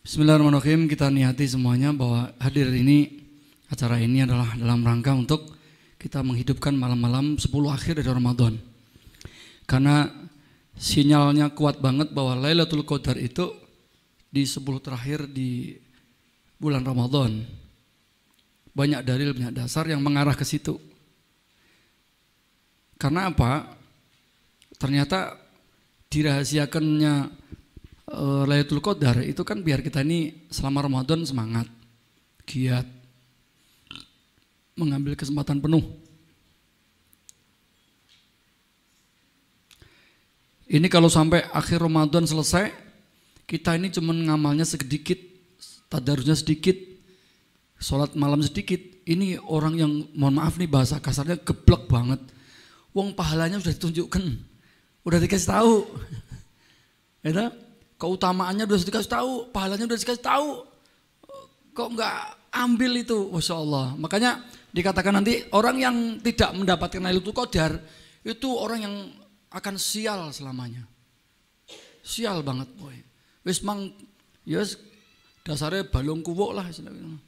Bismillahirrahmanirrahim. Kita niati semuanya bahwa hadir ini, acara ini adalah dalam rangka untuk kita menghidupkan malam-malam 10 akhir dari Ramadan. Karena sinyalnya kuat banget bahwa Lailatul Qadar itu di 10 terakhir di bulan Ramadan. Banyak dalil, banyak dasar yang mengarah ke situ. Karena apa? Ternyata dirahasiakannya Lailatul Qadar itu kan biar kita ini selama Ramadan semangat, giat, mengambil kesempatan penuh. Ini kalau sampai akhir Ramadan selesai, kita ini cuma ngamalnya sedikit, tadarusnya sedikit, sholat malam sedikit. Ini orang yang, mohon maaf nih bahasa kasarnya, geblek banget. Wong pahalanya sudah ditunjukkan, udah dikasih tahu. Ya, keutamaannya udah dikasih tahu, pahalanya udah dikasih tahu. Kok enggak ambil itu? Masya Allah. Makanya dikatakan nanti orang yang tidak mendapatkan Lailatul Qadar itu orang yang akan sial selamanya. Sial banget boy. Wis mang ya dasarnya balung kuwuk lah istilahnya.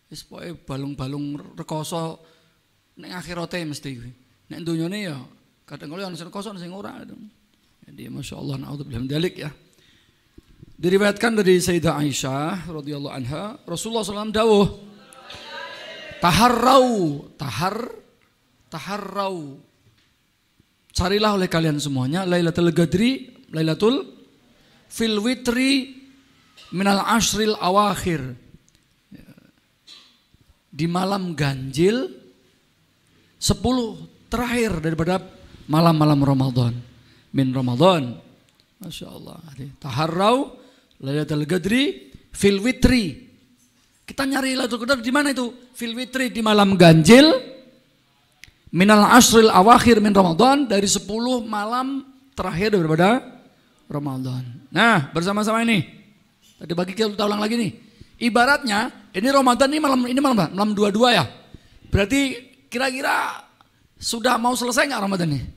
Wis pokoke balung-balung rekoso ning akhirate mesti kuwi. Nek dunyane ya kadang-kadang ana sing rekoso sing ora. Jadi Masya Allah, na'udzubillah min dzalik ya. Diriwayatkan dari Sayyidah Aisyah radhiyallahu anha, Rasulullah SAW dawuh, taharrau, carilah oleh kalian semuanya Lailatul Qadri, Lailatul fil witri minal ashril awakhir, di malam ganjil 10 terakhir daripada malam-malam Ramadan, min Ramadan. Masya Allah. Taharrau Lailatul Qadri fil witri. Kita nyari Lailatul Qadar di mana itu? Fil witri, di malam ganjil minal ashril awakhir min Ramadan, dari 10 malam terakhir daripada Ramadan. Nah, bersama-sama ini. Tadi bagi kita ulang lagi nih. Ibaratnya ini Ramadan ini malam 22 ya. Berarti kira-kira sudah mau selesai nggak Ramadan nih?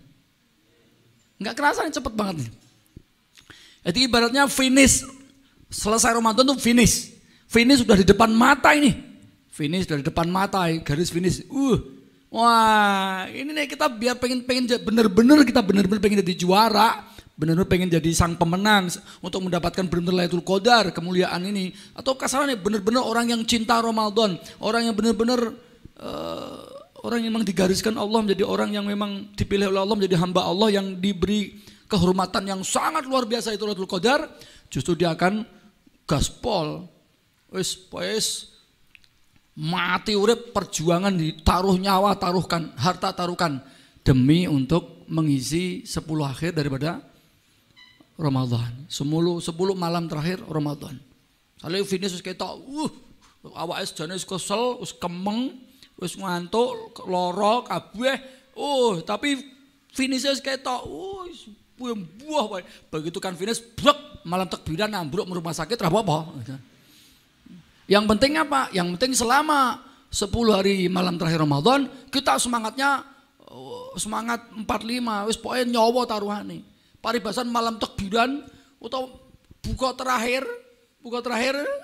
Nggak kerasa nih, cepet banget nih. Jadi ibaratnya finish, selesai Ramadan tuh finish. Finish sudah di depan mata ini. Finish dari depan mata, garis finish. Wah, ini nih kita biar pengen bener-bener pengen jadi juara, bener-bener pengen jadi sang pemenang untuk mendapatkan bener-bener Lailatul Qadar, kemuliaan ini. Atau kasarnya bener-bener orang yang cinta Ramadan, orang yang bener-bener orang yang memang digariskan Allah menjadi orang yang memang dipilih oleh Allah menjadi hamba Allah yang diberi kehormatan yang sangat luar biasa, itu Lailatul Qadar. Justru dia akan gaspol, wis mati urip, perjuangan, ditaruh nyawa, taruhkan harta, taruhkan demi untuk mengisi 10 akhir daripada Ramadan. 10 malam terakhir Ramadan. Sale finish wis ketok, awake jane wis kesel, wis kemeng, wis ngantuk, lara kabeh. Tapi finish wis ketok. Buah, begitu kan finish, blok, malam takbiran ambruk rumah sakit, apa-apa. Yang penting apa? Yang penting selama 10 hari malam terakhir Ramadan, kita semangatnya semangat 45, wis pokoknya nyawa taruhane. Paribasan malam takbiran atau buka terakhir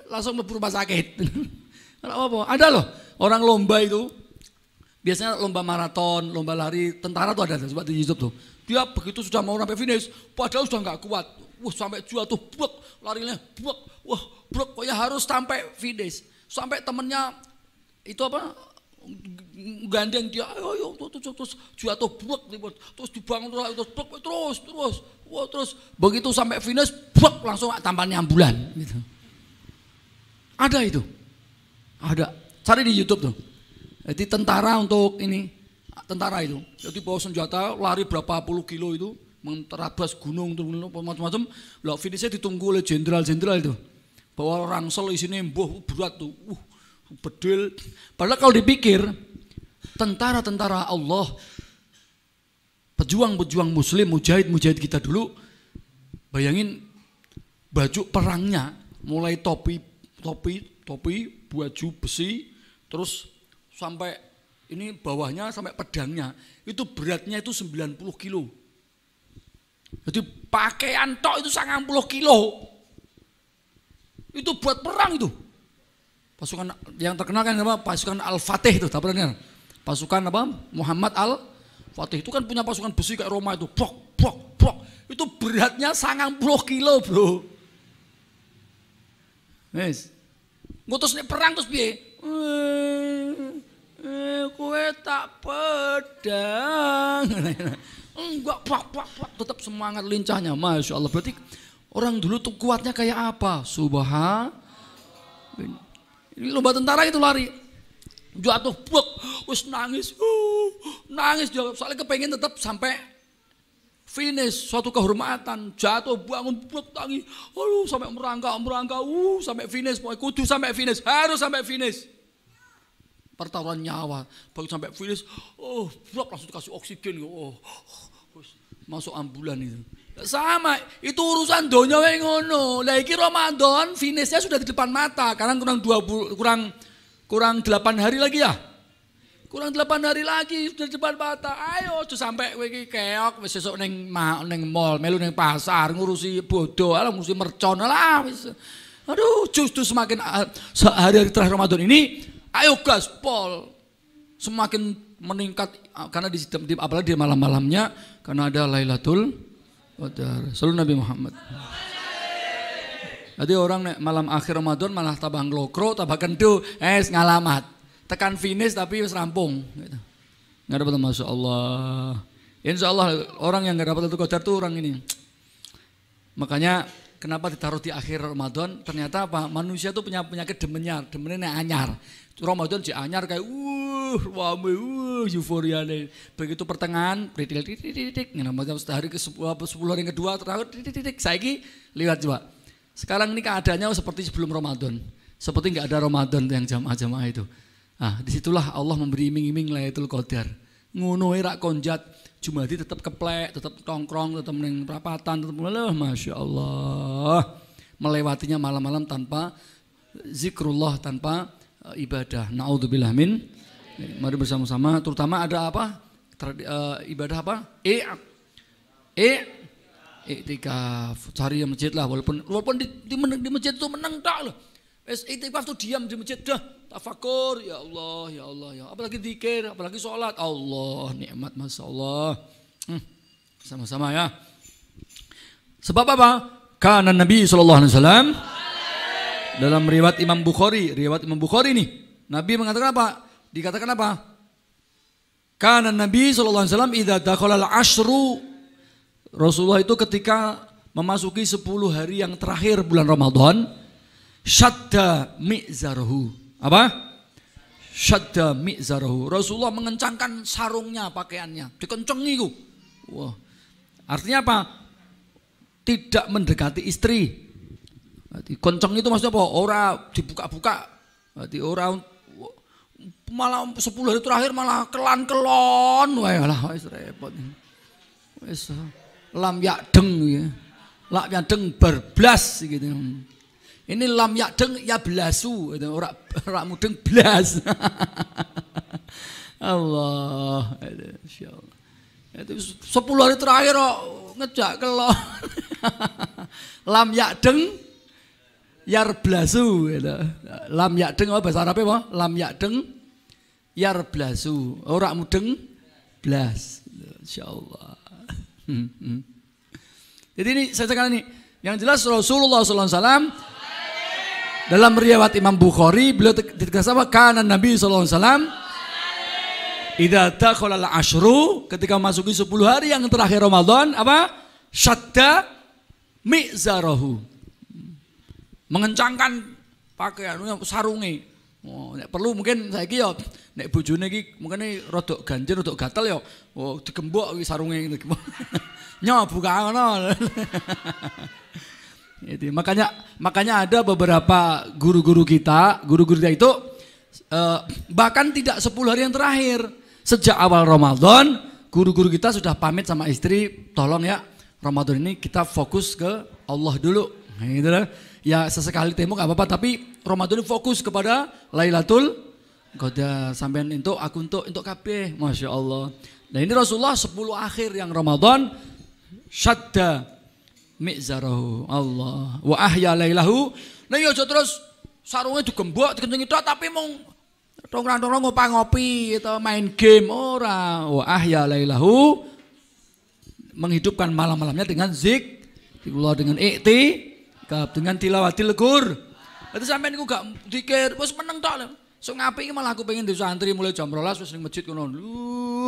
langsung mlebu rumah sakit. Apa? Ada loh orang lomba itu. Biasanya lomba maraton, lomba lari tentara tuh ada sebab di YouTube tuh. Dia begitu sudah mau sampai finish, padahal sudah nggak kuat. Sampai jatuh, larinya, pokoknya harus sampai finish. Sampai temennya itu apa? Gandeng dia, ayo, terus jatuh, terus dibangun terus. Begitu sampai finish, langsung tampannya ambulan. Gitu. Ada itu, ada. Cari di YouTube tuh. Jadi tentara untuk ini, tentara itu. Jadi bawa senjata, lari berapa puluh kilo itu, menerabas gunung, macam-macam. Lah finishnya ditunggu oleh jenderal-jenderal itu. Bawa rangsel isinya berat tuh, bedil. Padahal kalau dipikir, tentara-tentara Allah, pejuang-pejuang Muslim, mujahid kita dulu, bayangin baju perangnya, mulai topi, baju besi, terus sampai ini bawahnya sampai pedangnya itu beratnya itu 90 kilo. Jadi pakaian tok itu 90 kilo. Itu buat perang itu. Pasukan yang terkenal kan apa? Pasukan Al-Fatih itu, tak pernah. Pasukan apa? Muhammad Al-Fatih itu kan punya pasukan besi kayak Roma itu. Brok. Itu beratnya 90 kilo, bro. Wes. Ngutus nek perang terus piye? Kowe tak pedang. Enggak, tetap semangat lincahnya. Masya Allah. Berarti orang dulu tuh kuatnya kayak apa? Ini lomba tentara itu lari. Jatuh, wis nangis. Nangis juga. Soalnya kepengen tetap sampai finish, suatu kehormatan. Jatuh, bangun, tangi. Aduh, sampai merangkak. Sampai finish. Pokoknya kudu sampai finish. Harus sampai finish. Pertaruhan nyawa. Begitu sampai finish, langsung dikasih oksigen. Masuk ambulan itu. Sama, itu urusan donya wae ngono. Lah iki Ramadan finishnya sudah di depan mata. Karena kurang 8 hari lagi ya. Kurang 8 hari lagi sudah di depan mata. Ayo aja sampai kowe iki keok wis sesuk ning mall, melu ning pasar ngurusi bodoh, ngurusi mercon lah wis. Aduh, justru semakin hari-hari terakhir Ramadan ini, ayo gaspol. Semakin meningkat karena apalagi di malam-malamnya karena ada Lailatul Qadar. Sallallahu Nabi Muhammad. Jadi orang nek malam akhir Ramadan malah tambah nglokro, tambah kendu, ngalamat. Tekan finish tapi wis rampung gitu. Enggak dapat, Masya Allah. Insya Allah orang yang enggak dapat Lailatul Qadar itu orang ini. Makanya kenapa ditaruh di akhir Ramadan? Ternyata apa? Manusia tuh punya penyakit demennya anyar. Ramadan si anyar kayak euforia nih. Begitu pertengahan titik macam sehari ke 10 hari kedua terakhir titik saiki lihat coba. Sekarang ini keadaannya seperti sebelum Ramadan. Seperti enggak ada Ramadan yang jamaah-jamaah itu. Disitulah Allah memberi iming-iming Lailatul Qadar. Ngono rak konjat, Jumadi tetap keplek, tetap tongkrong, tetap ning perapatan, tetap Masya Allah. Melewatinya malam-malam tanpa zikrullah, tanpa ibadah. Naudzubillah min. Mari bersama-sama, terutama ada apa? Ibadah apa? Iktikaf. Cari masjid lah, walaupun di masjid itu menang tak loh. Iktikaf tuh diam di masjid dah. Tafakur, ya Allah. Apalagi zikir, apalagi sholat. Allah, nikmat, Masya Allah. Sama-sama ya. Sebab apa? Karena Nabi SAW dalam riwayat Imam Bukhari nih, Nabi mengatakan apa? Dikatakan apa? Karena Nabi SAW idza dakhala al-ashru, Rasulullah itu ketika memasuki 10 hari yang terakhir bulan Ramadan, syadda mi'zarahu. Apa? Syadda mi'zarahu. Rasulullah mengencangkan sarungnya, pakaiannya, dikencengi ku. Wah. Artinya apa? Tidak mendekati istri. Kenceng itu maksudnya apa? Ora dibuka-buka. Berarti ora malah 10 hari terakhir malah kelon-kelon. Wah, wis repot. Wis lam yakdeng ya. Lam yakdeng berblas gitu. Ini lam yakdeng ya blasu, ora mudeng blas. Allah, insyaallah. Itu 10 hari terakhir kok ngejak kelon. Lam yakdeng yarblasu gitu. Lam yakdeng apa bahasa Arabnya apa? Lam yakdeng yarblasu. Ora mudeng blas. Insyaallah. Jadi ini saya cakap ini yang jelas Rasulullah SAW dalam riwayat Imam Bukhari beliau dikasih apa? Karena Nabi SAW idza dakhala al-ashru, ketika memasuki 10 hari yang terakhir Ramadan, apa? Syadda mi'zarahu. Mengencangkan pakaiannya, sarunge. Nek perlu mungkin saiki ya nek bojone iki mungkin rodok ganjil, rodok gatel ya. Digembok iki sarunge ngene. Nyo buka ngono. Itu makanya ada beberapa guru-guru kita itu bahkan tidak 10 hari yang terakhir. Sejak awal Ramadan, guru-guru kita sudah pamit sama istri, tolong ya Ramadan ini kita fokus ke Allah dulu. Nah, gitu lah. Ya sesekali temu gak apa-apa, tapi Ramadan ini fokus kepada Lailatul Qadar. Sampean untuk aku untuk kabeh, Masya Allah. Nah ini Rasulullah 10 akhir yang Ramadan syadda mi'zarahu Allah wa ahya lailahu Nah ya aja terus sarungnya digembok dikencengi tok tapi mung tongkrong-tongkrong ngopi atau main game ora. Wa ahya lailahu, menghidupkan malam-malamnya dengan zikrullah, dengan iktikaf, dengan tilawatil Qur'an. Dadi sampean niku gak dikir wis meneng tok lho. So ngapi iki malah aku pengen di santri mulai jam 12 wis ning masjid kono.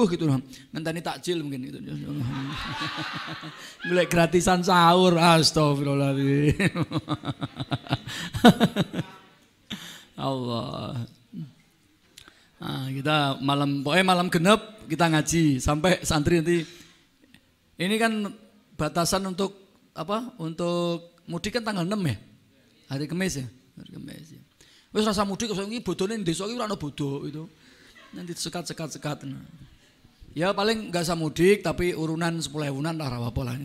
Gitu loh. Ngenteni takjil mungkin gitu. Mulai gratisan sahur, astagfirullahaladzim. Allah. Nah, kita malam genep kita ngaji sampai santri nanti. Ini kan batasan untuk apa? Untuk mudik kan tanggal 6 ya. Hari Kamis ya. Hari Kamis ya. Wis rasa mudik kok iki bodone desa iki ora ono bodo itu. Nanti sekat. Ya paling enggak usah mudik tapi urunan 10.000-an lah ora apa lah.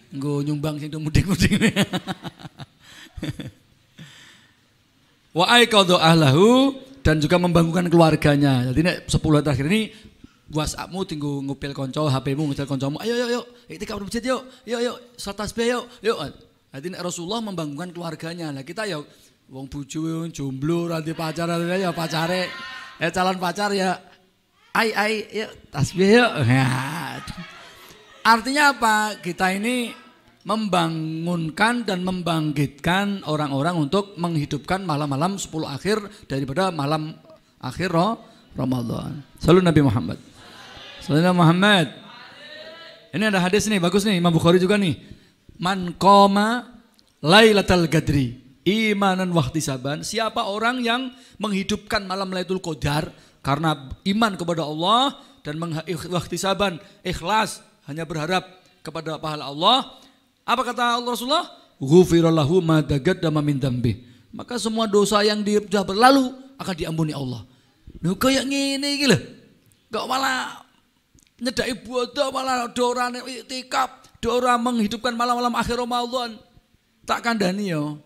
Nggo nyumbang sing mudik-mudik. Wa aiqadha ahlahu, dan juga membangunkan keluarganya. Jadi nek 10 hari terakhir ini WhatsAppmu tinggu ngupil konco, HP-mu ngupil koncomu. Ayo, iktikaf di masjid yuk. Yuk, salat tasbih yuk. Jadi nek Rasulullah membangunkan keluarganya. Nah kita ya wong bojo jomblo nanti pacar ya pacare. Calon pacar ya ai yuk tasbih yuk. Artinya apa? Kita ini membangunkan dan membangkitkan orang-orang untuk menghidupkan malam-malam 10 akhir daripada malam akhir Ramadan. Sallallahu Nabi Muhammad. Sallallahu Muhammad. Ini ada hadis nih, bagus nih, Imam Bukhari juga nih. Man qama lailatal qadri imanan wahtisaban. Siapa orang yang menghidupkan malam Lailatul Qadar karena iman kepada Allah dan wahtisaban, ikhlas, hanya berharap kepada pahala Allah. Apa kata Rasulullah? Ghufira lahu ma taqaddama min dzambi. Maka semua dosa yang sudah berlalu akan diampuni Allah. Lho kayak ngene iki lho. Kok malah nyedaki bodoh, malah dorane iktikaf, dora menghidupkan malam-malam akhir Ramadan. Tak kandhani yo.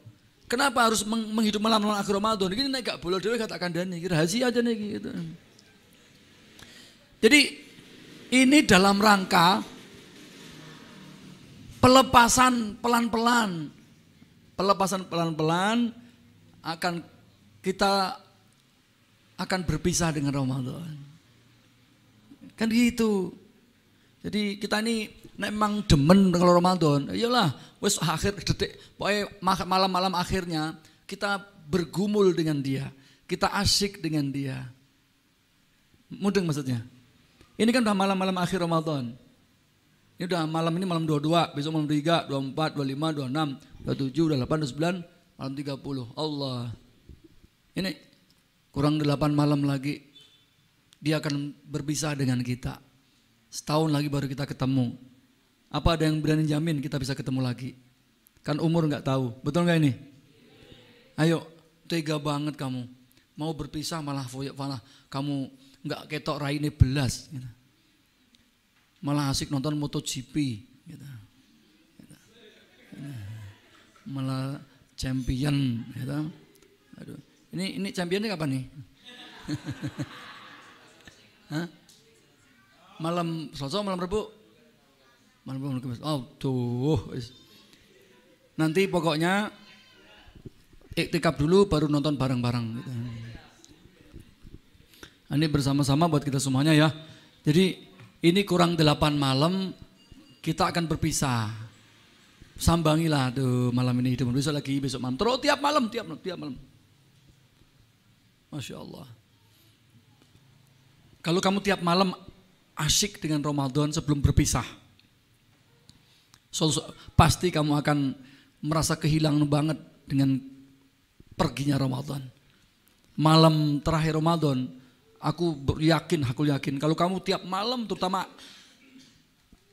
Kenapa harus menghidup malam-malam akhir Ramadan? Iki nek gak boleh dhewe gak tak kandhani, iki rahasia aja nih gitu. Jadi ini dalam rangka pelepasan pelan-pelan akan kita akan berpisah dengan Ramadan. Kan gitu. Jadi kita ini memang demen kalau Ramadan. Iyalah, wis akhir detik, pokoknya malam-malam akhirnya kita bergumul dengan dia, kita asyik dengan dia. Mudeng maksudnya. Ini kan udah malam-malam akhir Ramadan. Ini udah malam ini malam 22, besok malam 23, 24, 25, 26, 27, 28, 29, malam 30. Allah. Ini kurang 8 malam lagi dia akan berpisah dengan kita. Setahun lagi baru kita ketemu. Apa ada yang berani jamin kita bisa ketemu lagi? Kan umur nggak tahu. Betul nggak ini? Ayo, tega banget kamu. Mau berpisah malah kamu nggak ketok raine belas. Gitu. Malah asik nonton MotoGP gitu. Malah champion gitu. Aduh. Ini championnya kapan nih? Hah? Malam Selasa, malam Rabu? Malam Kamis. Oh, tuh. Nanti pokoknya iktikaf dulu baru nonton bareng-bareng gitu. Ini bersama-sama buat kita semuanya ya. Jadi ini kurang 8 malam kita akan berpisah. Sambangilah tuh malam ini hidup besok lagi besok malam. Terus tiap malam. Masya Allah. Kalau kamu tiap malam asyik dengan Ramadan sebelum berpisah, pasti kamu akan merasa kehilangan banget dengan perginya Ramadan. Malam terakhir Ramadan, aku yakin kalau kamu tiap malam, terutama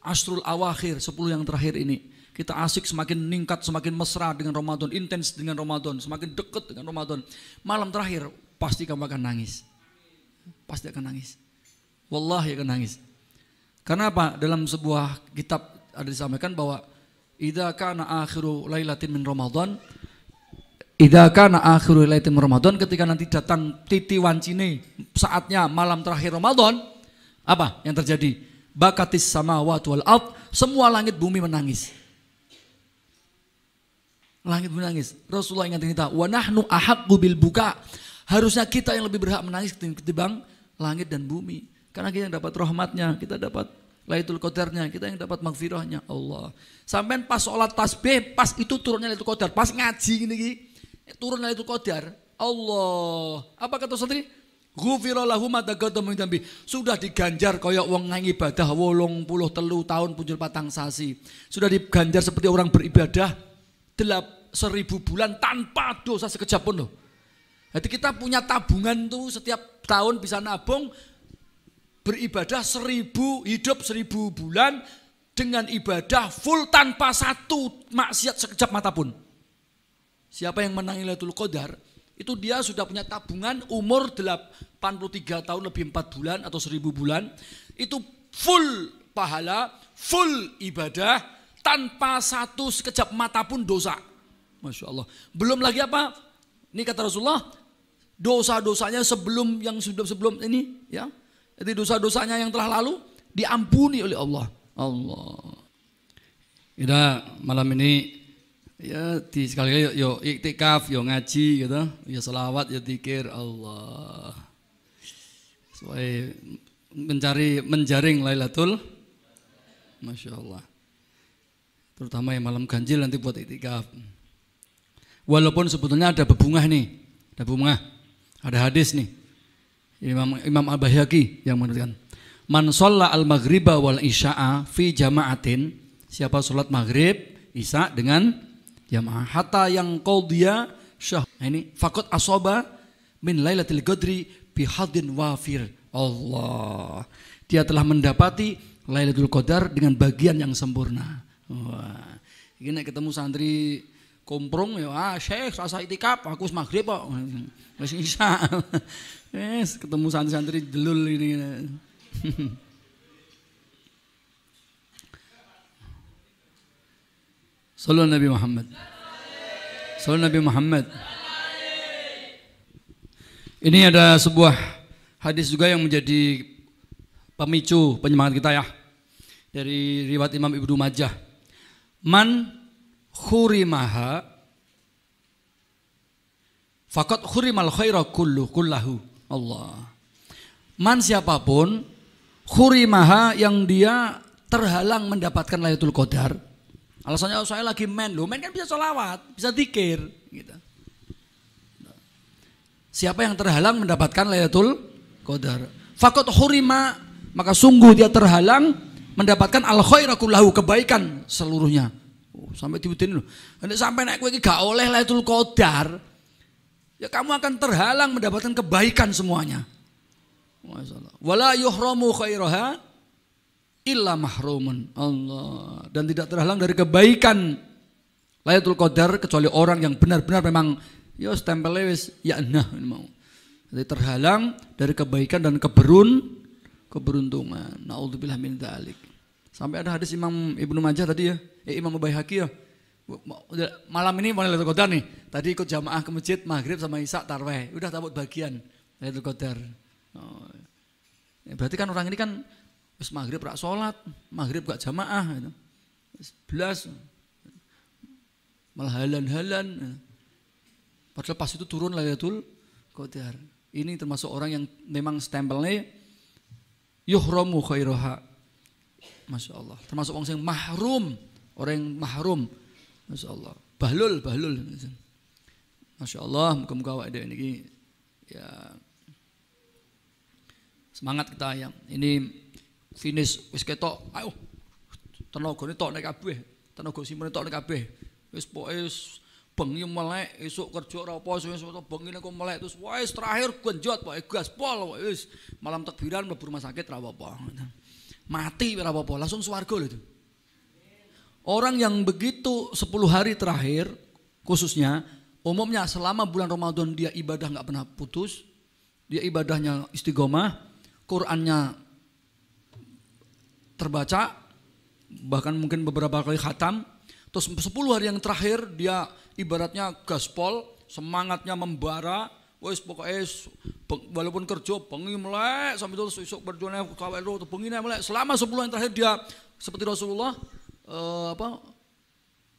Asrul Awakhir, 10 yang terakhir ini, kita asik semakin meningkat, semakin mesra dengan Ramadan, intens dengan Ramadan, semakin dekat dengan Ramadan. Malam terakhir pasti kamu akan nangis. Pasti akan nangis. Wallahi akan nangis. Karena apa? Dalam sebuah kitab ada disampaikan bahwa idza kana akhiru lailatin min Ramadan, ketika nanti datang titi wancine, saatnya malam terakhir Ramadan, apa yang terjadi? Bakatis samawati wal ard, semua langit bumi menangis. Langit menangis. Rasulullah ingatkan kita, wa nahnu ahaqqu bil buka. Harusnya kita yang lebih berhak menangis ketimbang langit dan bumi. Karena kita yang dapat rahmatnya, kita dapat Lailatul Qadarnya, kita yang dapat magfirahnya Allah. Sampai pas sholat tasbih, pas itu turunnya Lailatul Qadar, pas ngaji gini, turun Lailatul Qadar. Allah. Apa kata santri? Ghufira lahu ma taqaddama min dzambi. Sudah diganjar kaya wong nang ibadah 83 tahun punjul patang sasi. Sudah diganjar seperti orang beribadah 1000 bulan tanpa dosa sekejap pun loh. Jadi kita punya tabungan tuh setiap tahun bisa nabung beribadah 1000 hidup 1000 bulan dengan ibadah full tanpa satu maksiat sekejap mata pun. Siapa yang menang Lailatul Qadar itu dia sudah punya tabungan umur 83 tahun lebih 4 bulan atau 1000 bulan itu full pahala, full ibadah tanpa satu sekejap mata pun dosa. Masya Allah. Belum lagi apa? Ini kata Rasulullah, dosa-dosanya sebelum ini ya. Jadi dosa-dosanya yang telah lalu diampuni oleh Allah. Allah. Kita malam ini ya sekali yo iktikaf, yo ngaji gitu, yo selawat, yo zikir Allah. Supaya menjaring Lailatul, Masya Allah. Terutama yang malam ganjil nanti buat iktikaf. Walaupun sebetulnya ada bebungah nih, ada hadis nih. Imam Al-Baihaqi yang menuliskan, man shalla al-maghriba wal isya'a fi jama'atin, siapa sholat maghrib, isya dengan jamaah, hatta yang qadhiya syah. Ini faqad asaba min lailatul qadri bi hadin wafir. Allah. Dia telah mendapati Lailatul Qadar dengan bagian yang sempurna. Wah. Ini ketemu santri komprong ya, Syekh rasa itikaf, aku maghrib kok. Wis isya. Wes ketemu santri-santri delul ini. Sallallahu Nabi Muhammad. Sallallahu Nabi Muhammad. Ini ada sebuah hadis juga yang menjadi pemicu penyemangat kita ya. Dari riwayat Imam Ibnu Majah. Man khurimaha faqad khurimal khaira kullahu. Allah. Man siapapun khurimaha yang dia terhalang mendapatkan Lailatul Qadar. Alasannya saya lagi men kan bisa sholawat, bisa zikir gitu. Siapa yang terhalang mendapatkan Lailatul Qadar, faqad hurima, maka sungguh dia terhalang mendapatkan al khaira kullahu, kebaikan seluruhnya. Sampai dibutin loh. Sampai naik kowe iki gak oleh Lailatul Qadar, ya kamu akan terhalang mendapatkan kebaikan semuanya. Masyaallah. Wala yuhramu khairaha illa mahrumun. Allah. Dan tidak terhalang dari kebaikan Lailatul Qadar kecuali orang yang benar-benar memang ya stempelnya wis ya nah mau. Jadi terhalang dari kebaikan dan keberuntungan. Naudzubillah min dzalik. Sampai ada hadis Imam Ibnu Majah tadi ya, Imam Baihaqi ya. Malam ini mau Lailatul Qadar nih. Tadi ikut jamaah ke masjid maghrib sama isya tarweh. Udah dapat bagian Lailatul Qadar. Oh. Ya, berarti kan orang ini kan wis maghrib rak sholat, maghrib gak jamaah gitu. 11 malah halan-halan. Padahal pas itu turun Lailatul Qadar. Ini termasuk orang yang memang stempelnya yuhramu khairaha. Masya Allah. Termasuk orang yang mahrum, orang yang mahrum. Masya Allah. Bahlul. Masya Allah. Muka-muka awak ini ya semangat kita yang ini finish wis ketok. Ayo tenagane tok nek kabeh. Tenaga simpen tok nek kabeh. Wis pokoke bengi melek esuk kerja ora apa wis bengi nek melek terus wis terakhir genjot pokoke gaspol wis malam takbiran mlebu rumah sakit ora apa-apa. Mati ora apa-apa, langsung swarga lho itu. Orang yang begitu 10 hari terakhir khususnya umumnya selama bulan Ramadan dia ibadah enggak pernah putus, dia ibadahnya istiqomah, Qur'annya terbaca, bahkan mungkin beberapa kali khatam. Terus 10 hari yang terakhir dia ibaratnya gaspol, semangatnya membara, wis pokoknya walaupun kerja bengi melek sampai terus esuk berjuangnya kawel terus bengi melek selama 10 hari terakhir dia seperti Rasulullah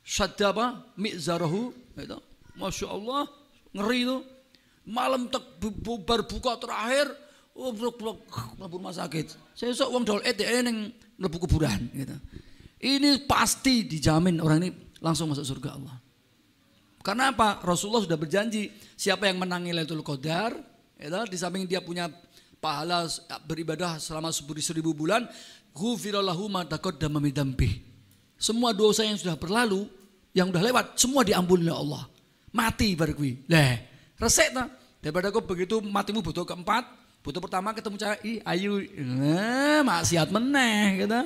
Syadda apa? Mi'zarahu. Itu. Masya Allah. Ngeri itu. Malam berbuka terakhir. Mlebu rumah sakit. Sesuk wong dol yang mlebu kuburan. Gitu. Ini pasti dijamin orang ini langsung masuk surga Allah. Karena apa? Rasulullah sudah berjanji siapa yang menangi Lailatul Qadar, ya, di samping dia punya pahala beribadah selama 1000 bulan, ghufira lahu ma taqaddama min dzambi. Semua dosa yang sudah berlalu, yang sudah lewat, semua diampuni oleh Allah. Mati bar kuwi. Lah, resek ta? Daripada kau begitu matimu butuh keempat, butuh pertama ketemu cewek, ayu, maksiat meneh gitu.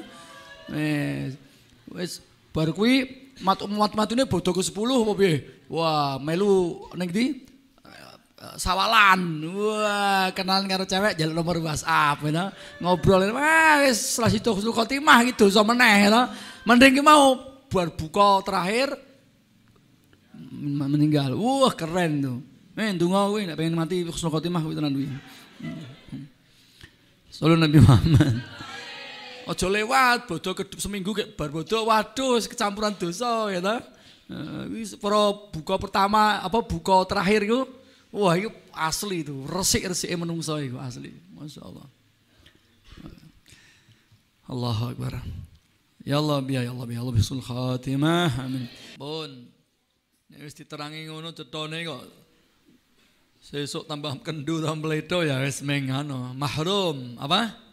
Wis bar kuwi matune bodoh ke 10 apa piye? Wah, melu ning ndi? Sawalan. Wah, kenalan karo cewek jaluk nomor WhatsApp gitu. Ngobrol wis setelah itu husnul khotimah gitu so meneh gitu. Mending ki mau bar buka terakhir meninggal. Wah, keren tuh. Ndonga kuwi nek pengen mati husnul khotimah kuwi tenan kuwi. Sallallahu Nabi Muhammad. Ojo lewat, bodoh seminggu kayak bar bodoh, waduh kecampuran dosa ya ta. Wis para buka pertama apa buka terakhir itu, wah itu asli itu, resik-resike menungso itu asli. Masya Allah. Allahu Akbar. Ya Allah ya Allah bisul khatimah. Amin. Pun nek wis diterangi ngono cethone kok sesuk tambah kendu tambah ledo ya wis mengano mahrum apa?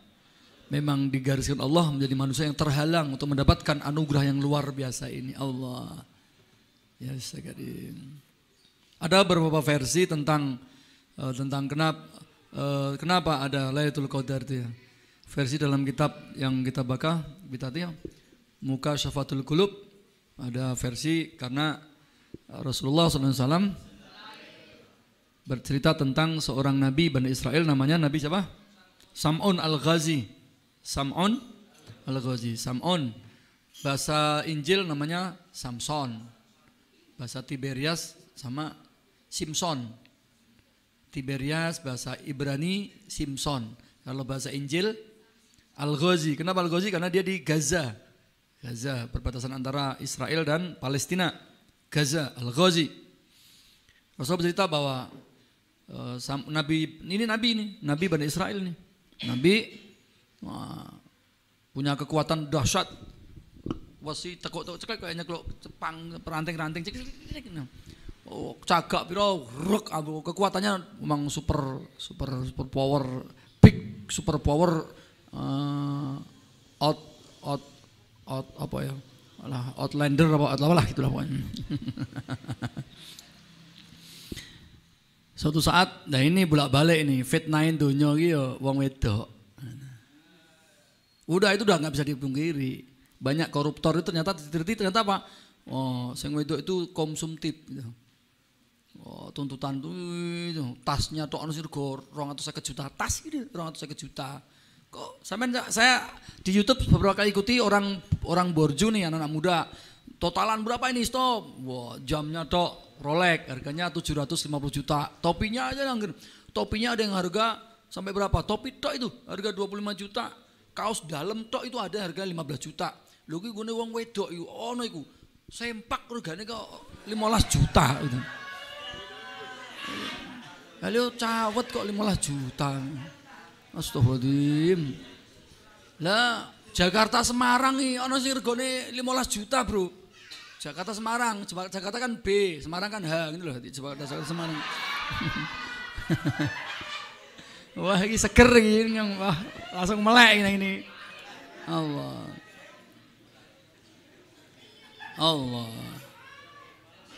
Memang digariskan Allah menjadi manusia yang terhalang untuk mendapatkan anugerah yang luar biasa ini. Allah. Ya sekali. Ada beberapa versi tentang kenapa ada Lailatul Qadar itu ya. Versi dalam kitab yang kita baca, ya, Muka Syafatul Qulub, ada versi karena Rasulullah SAW bercerita tentang seorang nabi Bani Israel namanya Nabi siapa? Sam'un Al-Ghazi. Sam'un Al-Ghazi. Sam'un bahasa Injil namanya Samson. Bahasa Tiberias sama Simson. Tiberias bahasa Ibrani Simson. Kalau bahasa Injil Al-Ghazi. Kenapa Al-Ghazi? Karena dia di Gaza. Gaza, perbatasan antara Israel dan Palestina. Gaza, Al-Ghazi. Rasul bercerita bahwa Nabi Bani Israel nih. Nabi punya kekuatan dahsyat. Wasi tekuk ceklek kayaknya kalau cepang peranting-ranting oh cagak piro ruk kekuatannya memang super power big super power out apa ya outlander apa lah gitulah pokoknya. Suatu saat nah ini bolak-balik ini fitnahin dunia iki ya wong wedok. Udah itu udah nggak bisa dipungkiri. Banyak koruptor itu ternyata ternyata apa? Oh, sing wedok itu konsumtif gitu. Oh, tuntutan tuh itu tasnya tok ono sirgo 250 juta. Tas ini 250 juta. Kok saya di YouTube beberapa kali ikuti orang borju nih anak-anak muda. Totalan berapa ini stop? Wah, jamnya tok Rolex harganya 750 juta. Topinya aja yang topinya ada yang harga sampai berapa? Topi tok itu harga 25 juta. Kaos dalam tok itu ada harga 15 juta. Lho ki gone wong wedok iku ono iku. Sempak regane kok 15 juta gitu. Halo cawet kok 15 juta. Astagfirullahaladzim. Lah Jakarta Semarang nih ono sing regane 15 juta, Bro. Jakarta Semarang, Jakarta kan B, Semarang kan H gitu loh. Jakarta Semarang. Wah, ini seger ini yang wah, langsung melek ini. Allah.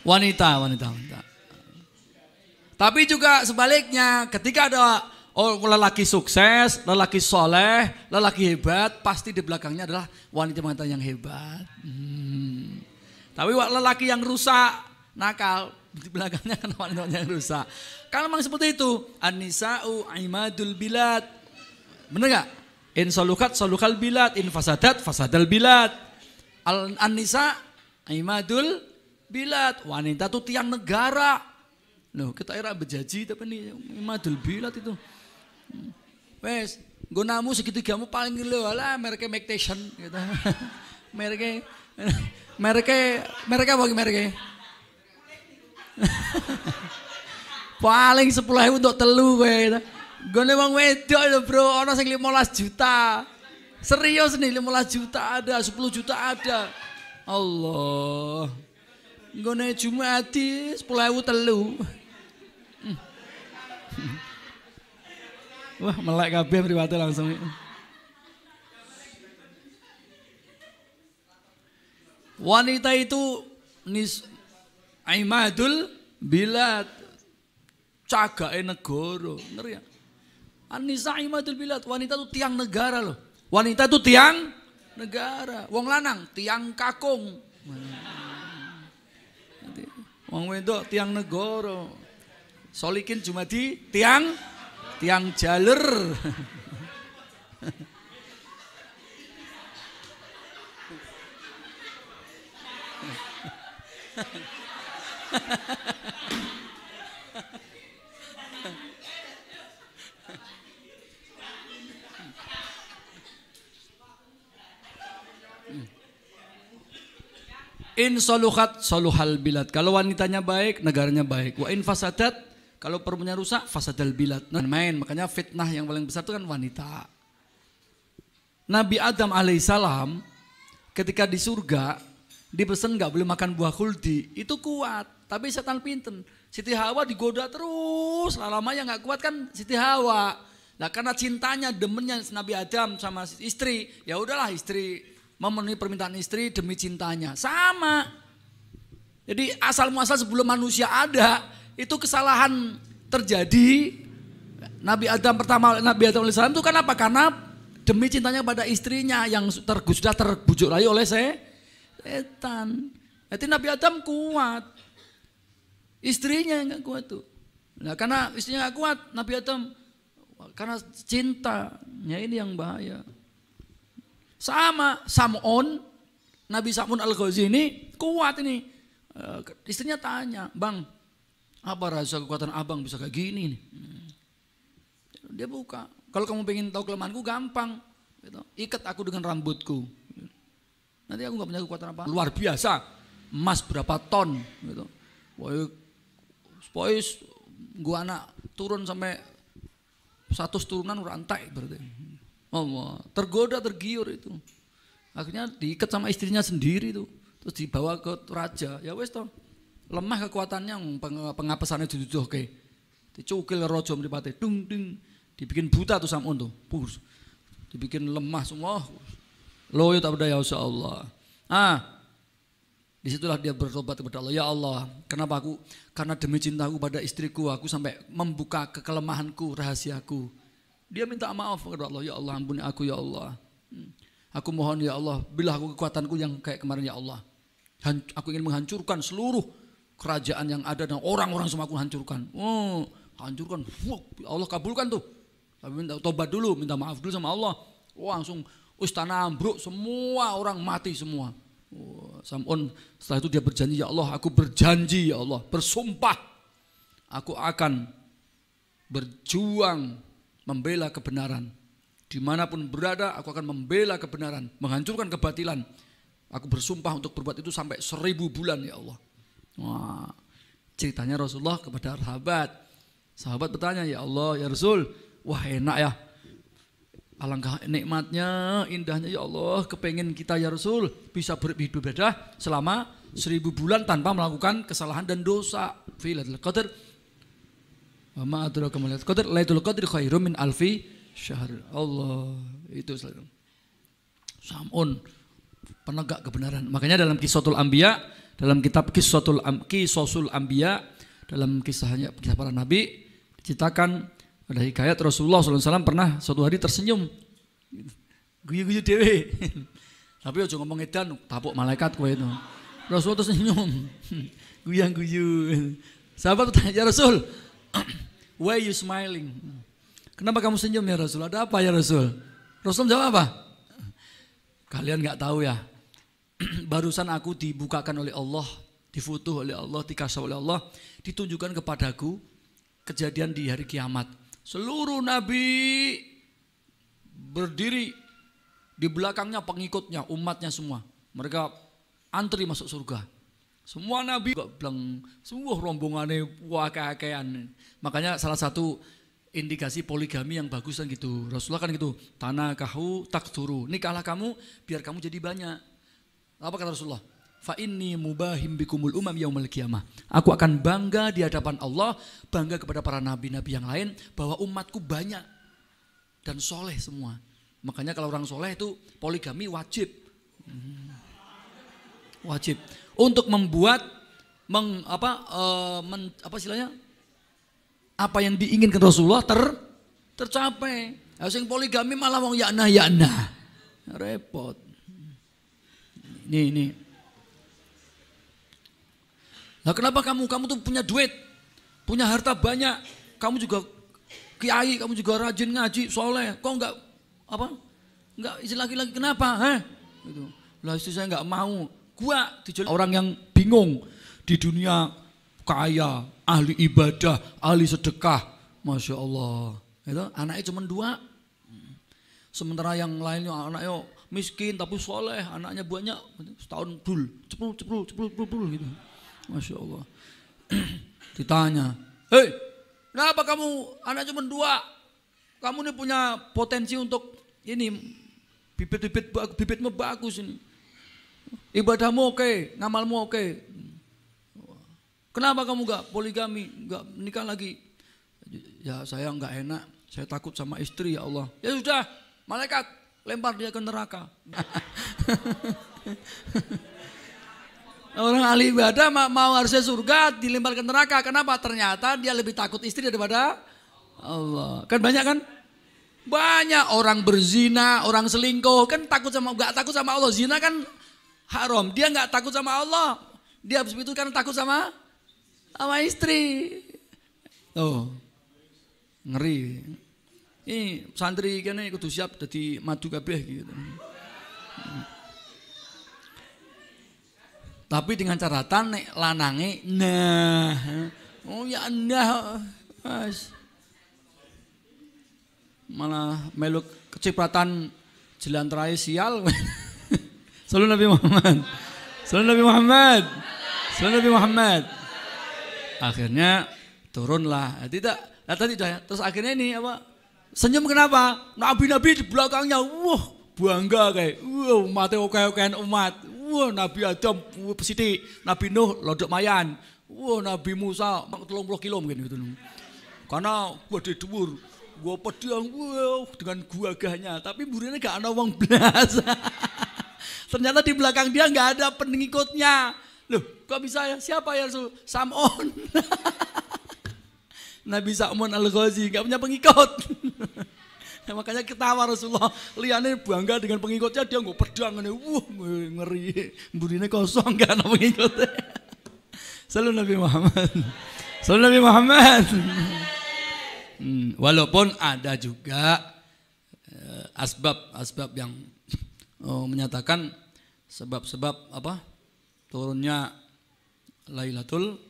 Wanita. Tapi juga sebaliknya, ketika ada lelaki sukses, lelaki soleh, lelaki hebat, pasti di belakangnya adalah wanita-wanita yang hebat. Tapi lelaki yang rusak, nakal, di belakangnya kan wanita yang rusak. Kalau memang seperti itu, an-nisa'u imadul bilad. Benar enggak? In salukat salukal bilad, in fasadat fasadal bilad. An-nisa' imadul bilad. Wanita itu tiang negara. Loh, kita era bejaji tapi ini imadul bilad itu. Wes, gunamu segitigamu paling lho lah mereknya Mactation gitu. Mereknya Mereknya apa mereknya? Paling 10.000 untuk telu kowe. Gone wong wedok lho, Bro, ana sing 15 juta. Serius nih 15 juta ada, 10 juta ada. Allah. Gone Jumati 10.000 telu. Wah, melek kabeh mriwate langsung. Wanita itu aimadul bilad, cagake negara, ngeri ya. An-nisa aimadul bilad, wanita itu tiang negara loh. Wanita itu tiang negara. Wong lanang tiang kakung. Wong wedok tiang negara. Solikin Jumadi tiang jalur. In soluhat soluhal bilad. Kalau wanitanya baik, negaranya baik. Wa in fasadat, kalau perempuannya rusak, fasadal bilad. Nah, makanya fitnah yang paling besar itu kan wanita. Nabi Adam alaihissalam ketika di surga dipesan nggak boleh makan buah khuldi, itu kuat. Tapi setan pinten. Siti Hawa digoda terus, lama-lamanya nggak kuat kan Siti Hawa. Nah karena cintanya, demennya Nabi Adam sama istri, ya udahlah istri memenuhi permintaan istri demi cintanya. Sama. Jadi asal muasal sebelum manusia ada, itu kesalahan terjadi. Nabi Adam alaihissalam itu kan apa? Karena demi cintanya pada istrinya yang sudah terbujuk rayu oleh setan. Jadi Nabi Adam kuat. Istrinya enggak kuat tuh. Nah, karena istrinya enggak kuat, Nabi Adam karena cintanya ini yang bahaya. Sama Sam'un, Nabi Sam'un Al-Ghazini kuat ini. Istrinya tanya, "Bang, apa rahasia kekuatan abang bisa kayak gini nih?" Dia buka. Kalau kamu pengen tahu kelemahanku gampang, gitu. Ikat aku dengan rambutku. Nanti aku nggak punya kekuatan apa. Luar biasa, emas berapa ton, gitu. Pokoknya gua anak turun sampai 100 turunan rantai berarti. Allah, tergoda tergiur itu. Akhirnya diikat sama istrinya sendiri tuh. Terus dibawa ke raja. Ya wes toh. Lemah kekuatannya, pengapesannya diduduhke. Dicukil rojo mripate, dung ding. Dibikin buta tuh Sam'un tuh. Pus. Dibikin lemah semua. Loh ya tak berdaya Allah. Disitulah dia bertobat kepada Allah. Ya Allah, kenapa aku? Karena demi cintaku pada istriku, aku sampai membuka kelemahanku, rahasiaku. Dia minta maaf kepada Allah. Ya Allah, ampuni aku ya Allah. Aku mohon ya Allah, bila aku kekuatanku yang kayak kemarin ya Allah. Aku ingin menghancurkan seluruh kerajaan yang ada dan orang-orang semua aku hancurkan. Hancurkan. Allah kabulkan tuh. Tapi minta tobat dulu, minta maaf dulu sama Allah. Langsung istana ambruk, semua orang mati semua. Sam'un setelah itu dia berjanji, ya Allah, aku berjanji ya Allah, bersumpah aku akan berjuang membela kebenaran. Dimanapun berada aku akan membela kebenaran, menghancurkan kebatilan. Aku bersumpah untuk berbuat itu sampai 1000 bulan ya Allah. Wah, ceritanya Rasulullah kepada sahabat. Sahabat bertanya, ya Allah, ya Rasul, wah enak ya. Alangkah nikmatnya, indahnya ya Allah, kepengen kita ya Rasul bisa beribadah selama 1000 bulan tanpa melakukan kesalahan dan dosa. Fi Lailatul Qadar. Wa ma adraka ma Lailatul Qadar, Lailatul Qadri khairum min alfi syahr. Allah, itu Sam'un, penegak kebenaran. Makanya dalam Qisatul Anbiya, dalam kitab Qisasul Anbiya, dalam kisah para nabi diceritakan ada hikayat Rasulullah SAW pernah suatu hari tersenyum, guyu-guyu dewe. Tapi aja ngomong edan, tapuk malaikat kowe itu. Rasulullah tersenyum, guyang-guyu. Sahabat bertanya, ya Rasul, why you smiling? Kenapa kamu senyum ya Rasul? Ada apa ya Rasul? Rasul jawab apa? Kalian nggak tahu ya. Barusan aku dibukakan oleh Allah, difutuh oleh Allah, dikasih oleh Allah, ditunjukkan kepadaku kejadian di hari kiamat. Seluruh nabi berdiri, di belakangnya pengikutnya, umatnya semua. Mereka antri masuk surga. Semua nabi kok bilang semua rombongannya wakakean. Makanya salah satu indikasi poligami yang bagus kan gitu. Rasulullah kan gitu, tanakahu takturu. Nikahlah kamu biar kamu jadi banyak. Apa kata Rasulullah? Fa inni mubahim bikumul umam yaumil qiyamah. Aku akan bangga di hadapan Allah, bangga kepada para nabi-nabi yang lain bahwa umatku banyak dan soleh semua. Makanya kalau orang soleh itu poligami wajib. Wajib untuk membuat apa yang diinginkan Rasulullah tercapai. Yang poligami malah wong yakna repot. Ini. Nah, kenapa kamu tuh punya duit, punya harta banyak, kamu juga kiai, kamu juga rajin ngaji, soleh, kok enggak istri laki-laki, kenapa? Gitu. Lah istri saya enggak mau. Gua orang yang bingung di dunia kaya, ahli ibadah, ahli sedekah, masya Allah. Itu anaknya cuma 2, sementara yang lainnya anaknya miskin tapi soleh, anaknya banyak, setahun dul, cepul gitu, masya Allah. Ditanya, hei, kenapa kamu anak cuma 2? Kamu ini punya potensi untuk ini bibitmu bagus ini. Ibadahmu oke, ngamalmu oke. Kenapa kamu enggak poligami, enggak nikah lagi? Ya saya enggak enak, saya takut sama istri ya Allah. Ya sudah, malaikat lempar dia ke neraka. Orang ahli ibadah mau harusnya surga dilempar ke neraka. Kenapa? Ternyata dia lebih takut istri daripada Allah. Kan banyak kan? Banyak orang berzina, orang selingkuh kan enggak takut sama Allah. Zina kan haram, dia nggak takut sama Allah, dia habis itu kan takut sama istri. Oh, ngeri. Ini santri kene kudu siap dadi madu kabeh gitu. Tapi dengan catatan nek lanange Mas. Malah meluk kecipratan jelanterai sial. Sallallahu Nabi Muhammad. Sallallahu Nabi Muhammad. Sallallahu Nabi Muhammad. Akhirnya turunlah. Terus akhirnya ini apa? Senyum kenapa? Nabi-nabi di belakangnya. Wah, bangga kayak. Wah, mate oke-okean umat. Wah, Nabi Adam Siti, Nabi Nuh lodok mayan. Wah, Nabi Musa 30 kilo mungkin gitu. Karena gede dhuwur. Gua pedang dengan gagahnya, tapi burine gak ana wong blas. Ternyata di belakang dia nggak ada pengikutnya. Loh, kok bisa ya? Siapa ya Rasul? Sam'un. Nabi Sam'un Al-Ghazi nggak punya pengikut. Makanya ketawa Rasulullah. Liane bangga dengan pengikutnya, dia nggak pedang. Ngeri. Burine kosong nggak ada pengikutnya. Sallallahu Nabi Muhammad. Sallallahu Nabi Muhammad. Walaupun ada juga asbab yang menyatakan sebab-sebab apa turunnya Lailatul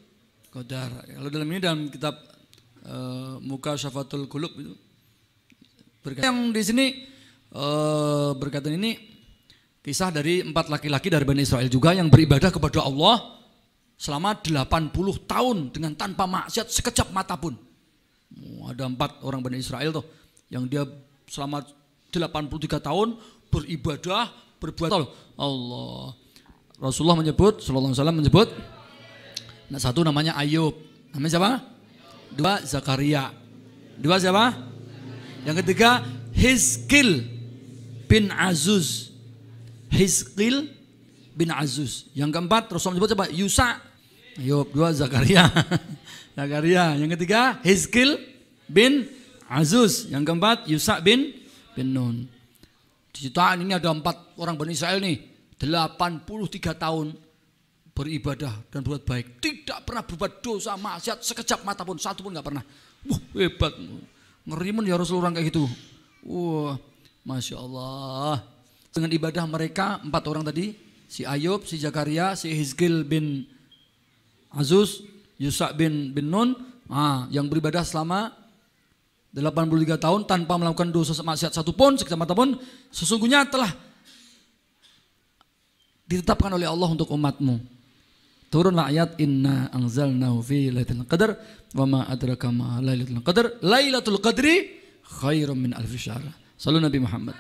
Qadar. Kalau dalam kitab Mukasyafatul Qulub itu yang di sini berkaitan ini kisah dari 4 laki-laki dari Bani Israel juga yang beribadah kepada Allah selama 80 tahun dengan tanpa maksiat sekejap mata pun. Ada 4 orang Bani Israel tuh yang dia selama 83 tahun beribadah, berbuat Allah. Rasulullah menyebut, sallallahu alaihi wasallam menyebut, nah, 1 namanya Ayub. Namanya siapa? 2 Zakaria. 2 siapa? Yang ketiga Hizqil bin Azuz. Hizqil bin Azuz. Yang keempat Rasulullah menyebut siapa? Yusa. Ayub. 2 Zakaria. Zakaria. Yang ketiga Hizqil bin Azuz. Yang keempat Yusa bin Nun. Diciptaan ini ada 4 orang Bani Israel nih, 83 tahun beribadah dan berbuat baik, tidak pernah berbuat dosa maksiat sekejap mata pun, 1 pun nggak pernah. Wah, hebat, ngerimen ya Rasulullah kayak gitu. Wah, masya Allah. Dengan ibadah mereka 4 orang tadi, si Ayub, si Zakaria, si Hizqil bin Azuz, Yusa bin Nun, yang beribadah selama 83 tahun tanpa melakukan dosa maksiat 1 pun, sekejap mata pun, sesungguhnya telah ditetapkan oleh Allah untuk umatmu. Turunlah ayat inna anzalnahu fi lailatul qadar wa ma adraka ma lailatul qadar. Lailatul qadri khairum min alfi syahr. Sallu Nabi Muhammad.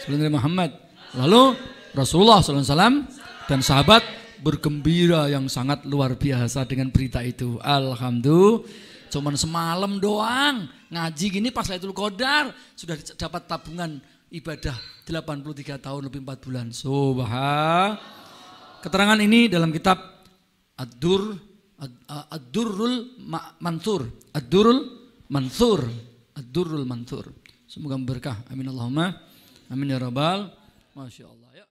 Sallu Nabi Muhammad. Lalu Rasulullah SAW dan sahabat bergembira yang sangat luar biasa dengan berita itu. Alhamdulillah. Cuman semalam doang ngaji gini pas Lailatul Qadar sudah dapat tabungan ibadah 83 tahun lebih 4 bulan. Subhan. Keterangan ini dalam kitab Ad-Durrul Mansur. Ad-Durrul Mansur. Semoga berkah. Amin Allahumma. Amin ya rabbal. Masya Allah. Ya.